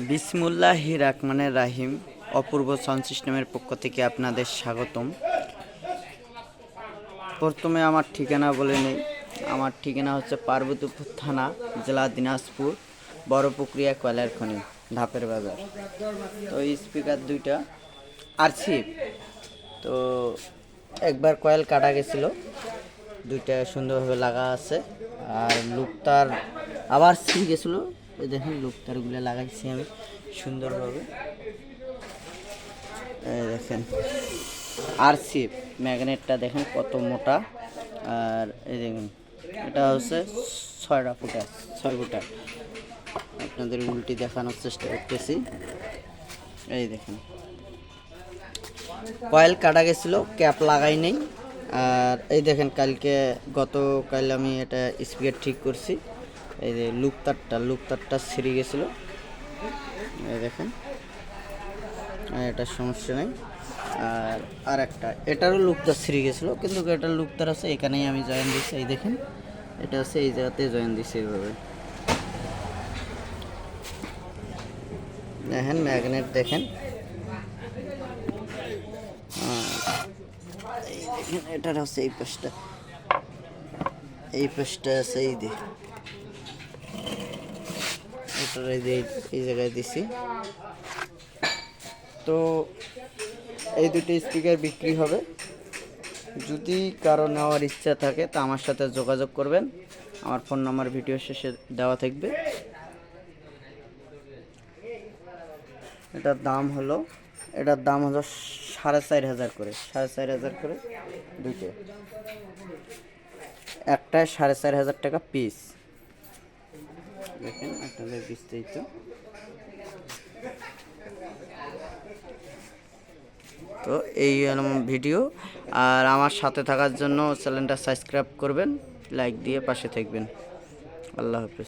বিসমুল্লাহির রহমানির রাহিম। অপূর্ব সাউন্ড সিস্টেমের পক্ষ থেকে আপনাদের স্বাগতম। প্রথমে আমার ঠিকানা বলে নেই। আমার ঠিকানা হচ্ছে পার্বতীপুর থানা, জেলা দিনাজপুর, বড়পুকুরিয়া কয়লার খনি, ধাপের বাজার। তো এই স্পিকার দুইটা আরসিএফ। তো একবার কয়েল কাটা গেছিলো, দুইটা সুন্দরভাবে লাগা আছে। আর লুকতার আবার ছিঁড়ে গেছিলো, দেখেন লুকতারগুলো লাগাইছি আমি সুন্দরভাবে। দেখেন আরসিএফ ম্যাগনেটটা দেখেন কত মোটা। আর এই দেখুন এটা হচ্ছে 6 ফুটার। আপনাদের উল্টি দেখানোর চেষ্টা করতেছি। এই দেখেন কয়েল কাটা গেছিলো, ক্যাপ লাগাই নেই। আর এই দেখেন গতকাল আমি এটা স্পিকার ঠিক করছি। এই যে লুকতারটা ছিঁড়ে গেছিলো, এই দেখেন। এটার সমস্যা নেই। আর একটা এটারও লুকতার ছিঁড়ে গেছিলো, কিন্তু এটার লুকতার আছে এখানেই আমি জয়েন দিচ্ছি। এই দেখেন এটা আছে এই জায়গাতে জয়েন দিচ্ছি এইভাবে। দেখেন ম্যাগনেট দেখেন, এই দেখেন এটার হচ্ছে এই পাশটা আছে এই যে এটার এই জায়গায় দিছি। তো এই দুটি স্পিকার বিক্রি হবে। যদি কারো নেওয়ার ইচ্ছা থাকে তা আমার সাথে যোগাযোগ করবেন। আমার ফোন নাম্বার ভিডিও শেষে দেওয়া থাকবে। এটার দাম হলো 4,500 করে, 4,500 করে দুইটা, একটায় 4,500 টাকা পিস। দেখেন আপনাদের বিস্তারিত। তো এই ভিডিও। আর আমার সাথে থাকার জন্য চ্যানেলটা সাবস্ক্রাইব করবেন, লাইক দিয়ে পাশে থাকবেন। আল্লাহ হাফেজ।